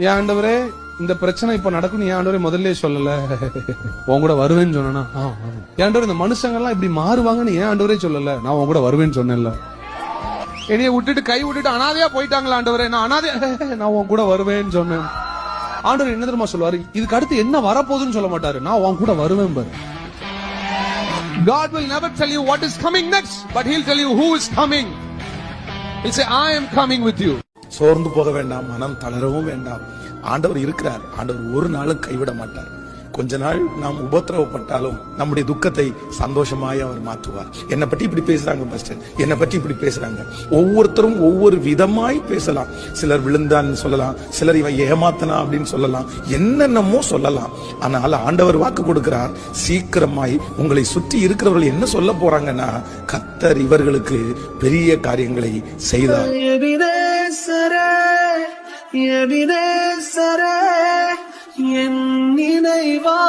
ஏன் ஆண்டவரே இந்த பிரச்சனை இப்ப நடக்கும், ஏன் ஆண்டவரே முதல்ல சொல்லல? உன் கூட வருவேன்னு சொன்னா, ஏன் ஆண்டவரே இந்த மனுஷங்க எல்லாம் இப்படி மாறுவாங்கன்னு ஏன் ஆண்டவரே சொல்லல? நான் உன் கூட வருவேன்னு சொன்னேன்ல. என்னைய விட்டுட்டு கை விட்டுட்டு அனாதையா போயிட்டாங்களா ஆண்டவரே? நான் அனாதையா, நான் உன் கூட வருவேன்னு சொன்னேன். ஆண்டவர் என்ன தெரியுமா சொல்லுவாரு? இதுக்கு அடுத்து என்ன வரப்போகுதுன்னு சொல்ல மாட்டாரு, நான் உன் கூட வருவேன் பாரு. God will never tell you what is coming next, but he'll tell you who is coming. He'll say, I am coming with you. சோர்ந்து போக வேண்டாம், மனம் தளரவும் வேண்டாம். ஆண்டவர் இருக்கிறார். ஆண்டவர் ஒரு நாளும் கைவிட மாட்டார். கொஞ்ச நாள் நாம் உபத்திரவப்பட்டாலும் நம்முடைய துக்கத்தை சந்தோஷமாய் அவர் மாற்றுவார். என்னை பற்றி இப்படி பேசுறாங்க பாஸ்டர், என்னை பற்றி இப்படி பேசுறாங்க. ஒவ்வொருத்தரும் ஒவ்வொரு விதமாய் பேசலாம். சிலர் விழுந்தான்னு சொல்லலாம், சிலர் இவன் ஏமாத்தனா அப்படின்னு சொல்லலாம், என்னென்னமோ சொல்லலாம். ஆனால் ஆண்டவர் வாக்கு கொடுக்கிறார், சீக்கிரமாய் உங்களை சுற்றி இருக்கிறவர்கள் என்ன சொல்ல போறாங்கன்னா, கர்த்தர் இவர்களுக்கு பெரிய காரியங்களை செய்தார். என் நினைவாயிருப்பவனே